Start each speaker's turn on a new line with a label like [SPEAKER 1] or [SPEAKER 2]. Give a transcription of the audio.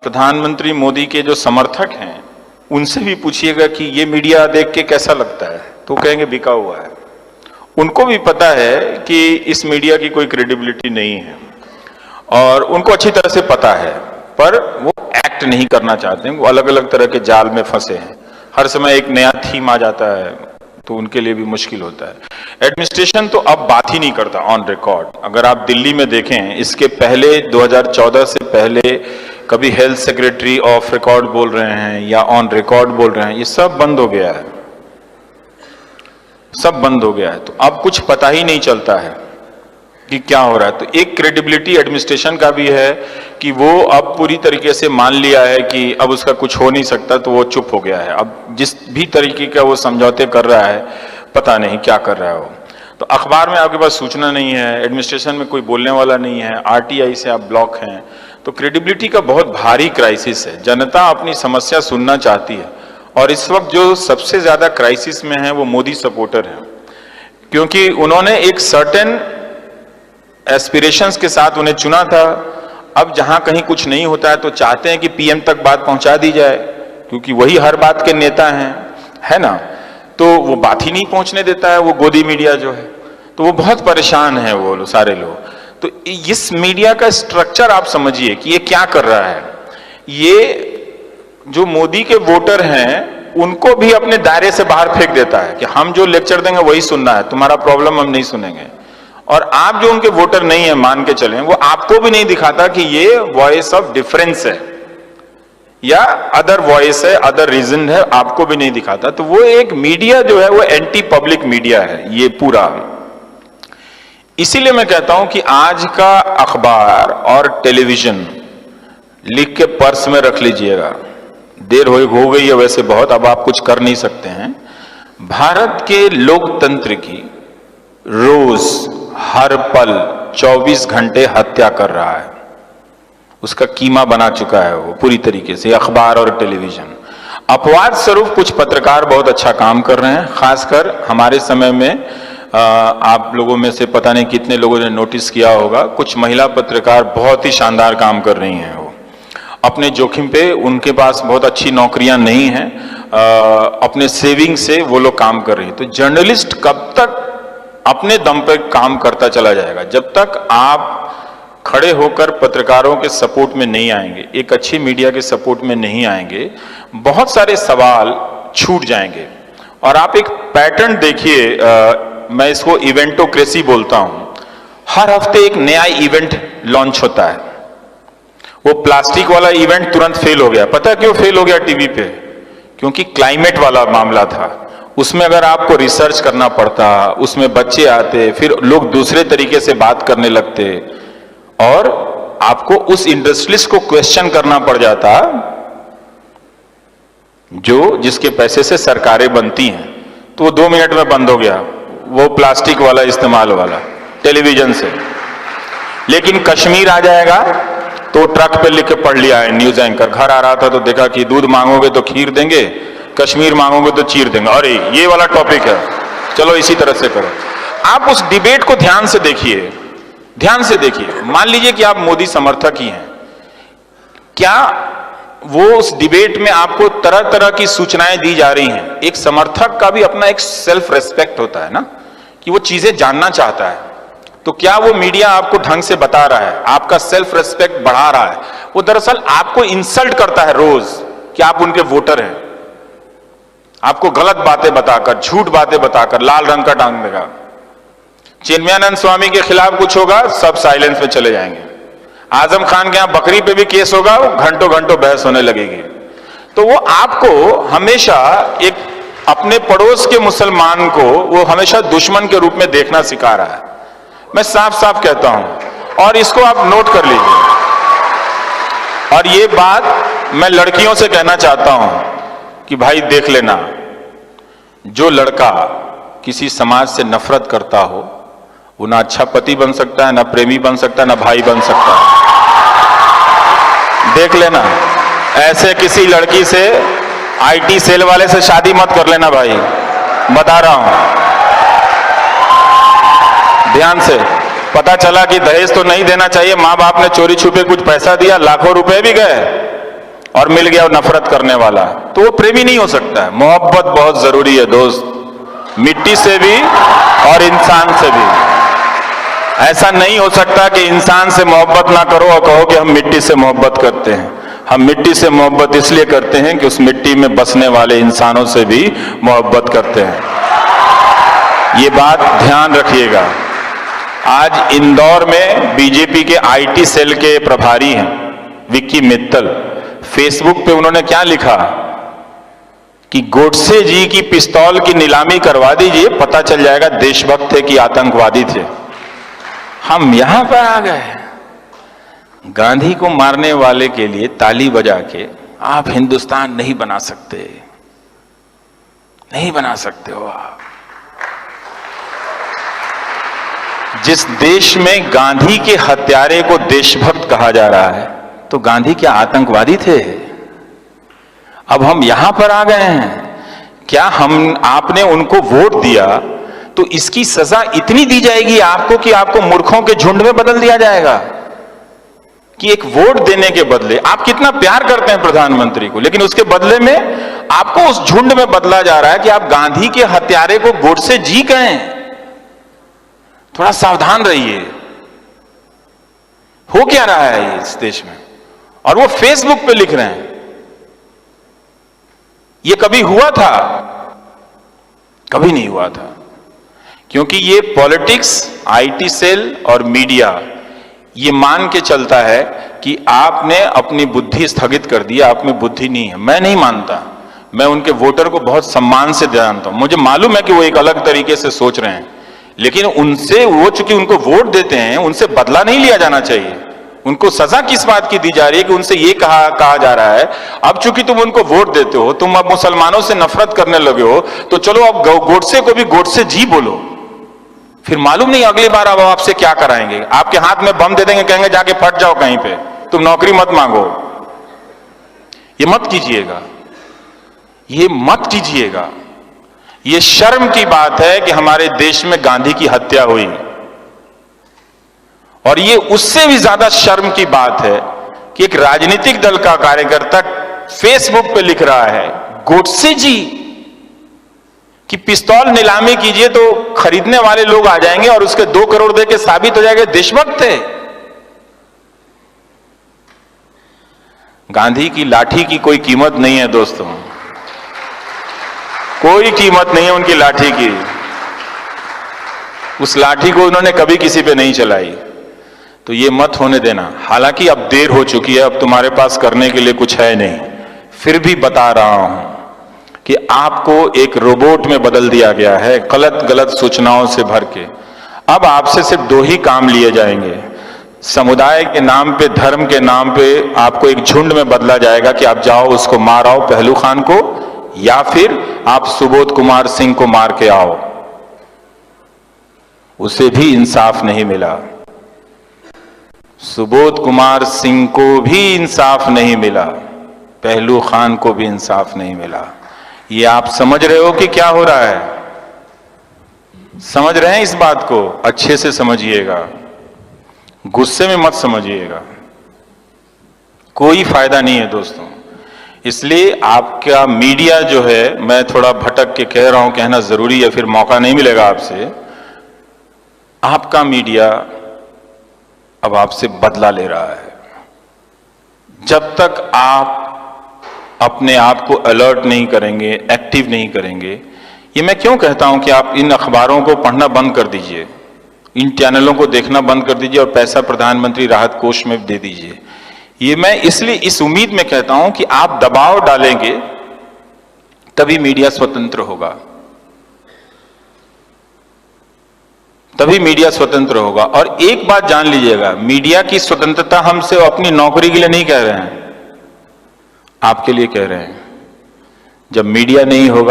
[SPEAKER 1] प्रधानमंत्री मोदी के जो समर्थक हैं उनसे भी पूछिएगा कि ये मीडिया देख के कैसा लगता है, तो कहेंगे बिका हुआ है। उनको भी पता है कि इस मीडिया की कोई क्रेडिबिलिटी नहीं है और उनको अच्छी तरह से पता है, पर वो एक्ट नहीं करना चाहते हैं। वो अलग अलग तरह के जाल में फंसे हैं। हर समय एक नया थीम आ जाता है तो उनके लिए भी मुश्किल होता है। एडमिनिस्ट्रेशन तो अब बात ही नहीं करता ऑन रिकॉर्ड। अगर आप दिल्ली में देखें, इसके पहले 2014 से पहले कभी हेल्थ सेक्रेटरी ऑफ रिकॉर्ड बोल रहे हैं या ऑन रिकॉर्ड बोल रहे हैं, ये सब बंद हो गया है, सब बंद हो गया है। तो अब कुछ पता ही नहीं चलता है कि क्या हो रहा है। तो एक क्रेडिबिलिटी एडमिनिस्ट्रेशन का भी है कि वो अब पूरी तरीके से मान लिया है कि अब उसका कुछ हो नहीं सकता, तो वो चुप हो गया है। अब जिस भी तरीके का वो समझौते कर रहा है, पता नहीं क्या कर रहा है वो। तो अखबार में आपके पास सूचना नहीं है, एडमिनिस्ट्रेशन में कोई बोलने वाला नहीं है, आरटीआई से आप ब्लॉक हैं, तो क्रेडिबिलिटी का बहुत भारी क्राइसिस है। जनता अपनी समस्या सुनना चाहती है और इस वक्त जो सबसे ज्यादा क्राइसिस में है वो मोदी सपोर्टर हैं, क्योंकि उन्होंने एक सर्टेन एस्पिरेशंस के साथ उन्हें चुना था। अब जहां कहीं कुछ नहीं होता है तो चाहते हैं कि पीएम तक बात पहुंचा दी जाए, क्योंकि वही हर बात के नेता हैं, है ना। तो वो बात ही नहीं पहुंचने देता है वो गोदी मीडिया जो है, तो वो बहुत परेशान है वो सारे लोग। तो इस मीडिया का स्ट्रक्चर आप समझिए कि ये क्या कर रहा है। ये जो मोदी के वोटर हैं उनको भी अपने दायरे से बाहर फेंक देता है कि हम जो लेक्चर देंगे वही सुनना है, तुम्हारा प्रॉब्लम हम नहीं सुनेंगे। और आप जो उनके वोटर नहीं है मान के चलें, वो आपको भी नहीं दिखाता कि ये वॉइस ऑफ डिफरेंस है या अदर वॉइस है, अदर रीजन है, आपको भी नहीं दिखाता। तो वो एक मीडिया जो है वो एंटी पब्लिक मीडिया है ये पूरा। इसीलिए मैं कहता हूं कि आज का अखबार और टेलीविजन लिख के पर्स में रख लीजिएगा। देर हो गई है वैसे बहुत, अब आप कुछ कर नहीं सकते हैं। भारत के लोकतंत्र की रोज हर पल 24 घंटे हत्या कर रहा है, उसका कीमा बना चुका है वो पूरी तरीके से अखबार और टेलीविजन। अपवाद स्वरूप कुछ पत्रकार बहुत अच्छा काम कर रहे हैं, खासकर हमारे समय में आप लोगों में से पता नहीं कितने लोगों ने नोटिस किया होगा, कुछ महिला पत्रकार बहुत ही शानदार काम कर रही हैं। वो अपने जोखिम पे, उनके पास बहुत अच्छी नौकरियां नहीं हैं, अपने सेविंग से वो लोग काम कर रही हैं। तो जर्नलिस्ट कब तक अपने दम पे काम करता चला जाएगा जब तक आप खड़े होकर पत्रकारों के सपोर्ट में नहीं आएंगे, एक अच्छी मीडिया के सपोर्ट में नहीं आएंगे, बहुत सारे सवाल छूट जाएंगे। और आप एक पैटर्न देखिए, मैं इसको इवेंटोक्रेसी बोलता हूं। हर हफ्ते एक नया इवेंट लॉन्च होता है। वो प्लास्टिक वाला इवेंट तुरंत फेल हो गया। पता क्यों फेल हो गया टीवी पे? क्योंकि क्लाइमेट वाला मामला था। उसमें अगर आपको रिसर्च करना पड़ता, उसमें बच्चे आते, फिर लोग दूसरे तरीके से बात करने लगते और आपको उस इंडस्ट्रियलिस्ट को क्वेश्चन करना पड़ जाता जो जिसके पैसे से सरकारें बनती हैं। तो वो 2 मिनट में बंद हो गया, वो प्लास्टिक वाला इस्तेमाल वाला टेलीविजन से। लेकिन कश्मीर आ जाएगा तो ट्रक पे लिख के पढ़ लिया है न्यूज एंकर, घर आ रहा था तो देखा कि दूध मांगोगे तो खीर देंगे, कश्मीर मांगोगे तो चीर देंगे। अरे ये वाला टॉपिक है, चलो इसी तरह से करो। आप उस डिबेट को ध्यान से देखिए, ध्यान से देखिए। मान लीजिए कि आप मोदी समर्थक ही हैं, क्या वो उस डिबेट में आपको तरह तरह की सूचनाएं दी जा रही हैं। एक समर्थक का भी अपना एक सेल्फ रेस्पेक्ट होता है ना, कि वो चीजें जानना चाहता है। तो क्या वो मीडिया आपको ढंग से बता रहा है, आपका सेल्फ रेस्पेक्ट बढ़ा रहा है? वो दरअसल आपको इंसल्ट करता है रोज कि आप उनके वोटर हैं, आपको गलत बातें बताकर, झूठ बातें बताकर लाल रंग का टांग देगा। चिन्मयानंद स्वामी के खिलाफ कुछ होगा, सब साइलेंस में चले जाएंगे। आजम खान के यहां बकरी पे भी केस होगा, घंटों घंटों बहस होने लगेगी। तो वो आपको हमेशा एक अपने पड़ोस के मुसलमान को वो हमेशा दुश्मन के रूप में देखना सिखा रहा है। मैं साफ साफ कहता हूं और इसको आप नोट कर लीजिए। और ये बात मैं लड़कियों से कहना चाहता हूं कि भाई देख लेना, जो लड़का किसी समाज से नफरत करता हो वो ना अच्छा पति बन सकता है, ना प्रेमी बन सकता है, ना भाई बन सकता है। देख लेना, ऐसे किसी लड़की से, आईटी सेल वाले से शादी मत कर लेना भाई, बता रहा हूं ध्यान से। पता चला कि दहेज तो नहीं देना चाहिए, माँ बाप ने चोरी छुपे कुछ पैसा दिया, लाखों रुपए भी गए, और मिल गया नफरत करने वाला, तो वो प्रेमी नहीं हो सकता है। मोहब्बत बहुत जरूरी है दोस्त, मिट्टी से भी और इंसान से भी। ऐसा नहीं हो सकता कि इंसान से मोहब्बत ना करो और कहो कि हम मिट्टी से मोहब्बत करते हैं। हम मिट्टी से मोहब्बत इसलिए करते हैं कि उस मिट्टी में बसने वाले इंसानों से भी मोहब्बत करते हैं। ये बात ध्यान रखिएगा। आज इंदौर में बीजेपी के आईटी सेल के प्रभारी हैं विक्की मित्तल, फेसबुक पे उन्होंने क्या लिखा कि गोडसे जी की पिस्तौल की नीलामी करवा दीजिए, पता चल जाएगा देशभक्त थे कि आतंकवादी थे। हम यहां पर आ गए, गांधी को मारने वाले के लिए ताली बजा के आप हिंदुस्तान नहीं बना सकते, नहीं बना सकते हो आप। जिस देश में गांधी के हत्यारे को देशभक्त कहा जा रहा है, तो गांधी क्या आतंकवादी थे? अब हम यहां पर आ गए हैं। क्या आपने उनको वोट दिया तो इसकी सजा इतनी दी जाएगी आपको कि आपको मूर्खों के झुंड में बदल दिया जाएगा? कि एक वोट देने के बदले, आप कितना प्यार करते हैं प्रधानमंत्री को, लेकिन उसके बदले में आपको उस झुंड में बदला जा रहा है कि आप गांधी के हत्यारे को गोडसे जी कहें। थोड़ा सावधान रहिए। हो क्या रहा है इस देश में? और वो फेसबुक पे लिख रहे हैं। ये कभी हुआ था? कभी नहीं हुआ था। क्योंकि ये पॉलिटिक्स, आईटी सेल और मीडिया ये मान के चलता है कि आपने अपनी बुद्धि स्थगित कर दी, आप में बुद्धि नहीं है। मैं नहीं मानता। मैं उनके वोटर को बहुत सम्मान से जानता हूं। मुझे मालूम है कि वो एक अलग तरीके से सोच रहे हैं, लेकिन उनसे, वो चूंकि उनको वोट देते हैं, उनसे बदला नहीं लिया जाना चाहिए। उनको सजा किस बात की दी जा रही है कि उनसे ये कहा जा रहा है, अब चूंकि तुम उनको वोट देते हो, तुम अब मुसलमानों से नफरत करने लगे हो, तो चलो अब गोडसे को भी गोडसे जी बोलो। फिर मालूम नहीं अगली बार अब आपसे क्या कराएंगे। आपके हाथ में बम दे देंगे, कहेंगे जाके फट जाओ कहीं पे, तुम नौकरी मत मांगो। ये मत कीजिएगा, ये मत कीजिएगा। ये शर्म की बात है कि हमारे देश में गांधी की हत्या हुई, और ये उससे भी ज्यादा शर्म की बात है कि एक राजनीतिक दल का कार्यकर्ता फेसबुक पे लिख रहा है गोडसे जी कि पिस्तौल नीलामी कीजिए तो खरीदने वाले लोग आ जाएंगे और उसके 2 करोड़ दे के साबित हो जाएगा देशभक्त थे। गांधी की लाठी की कोई कीमत नहीं है दोस्तों, कोई कीमत नहीं है उनकी लाठी की। उस लाठी को उन्होंने कभी किसी पे नहीं चलाई, तो ये मत होने देना। हालांकि अब देर हो चुकी है, अब तुम्हारे पास करने के लिए कुछ है नहीं, फिर भी बता रहा हूं कि आपको एक रोबोट में बदल दिया गया है, गलत सूचनाओं से भर के। अब आपसे सिर्फ 2 ही काम लिए जाएंगे। समुदाय के नाम पे, धर्म के नाम पे आपको एक झुंड में बदला जाएगा कि आप जाओ उसको मार आओ, पहलू खान को, या फिर आप सुबोध कुमार सिंह को मार के आओ। उसे भी इंसाफ नहीं मिला, सुबोध कुमार सिंह को भी इंसाफ नहीं मिला, पहलू खान को भी इंसाफ नहीं मिला। ये आप समझ रहे हो कि क्या हो रहा है? समझ रहे हैं इस बात को? अच्छे से समझिएगा, गुस्से में मत समझिएगा, कोई फायदा नहीं है दोस्तों। इसलिए आपका मीडिया जो है, मैं थोड़ा भटक के कह रहा हूं, कहना जरूरी है, फिर मौका नहीं मिलेगा आपसे। आपका मीडिया अब आपसे बदला ले रहा है। जब तक आप अपने आप को अलर्ट नहीं करेंगे, एक्टिव नहीं करेंगे, ये मैं क्यों कहता हूं कि आप इन अखबारों को पढ़ना बंद कर दीजिए, इन चैनलों को देखना बंद कर दीजिए और पैसा प्रधानमंत्री राहत कोष में दे दीजिए। ये मैं इसलिए इस उम्मीद में कहता हूं कि आप दबाव डालेंगे तभी मीडिया स्वतंत्र होगा, तभी मीडिया स्वतंत्र होगा। और एक बात जान लीजिएगा, मीडिया की स्वतंत्रता हमसे अपनी नौकरी के लिए नहीं कह रहे हैं, आपके लिए कह रहे हैं। जब मीडिया नहीं होगा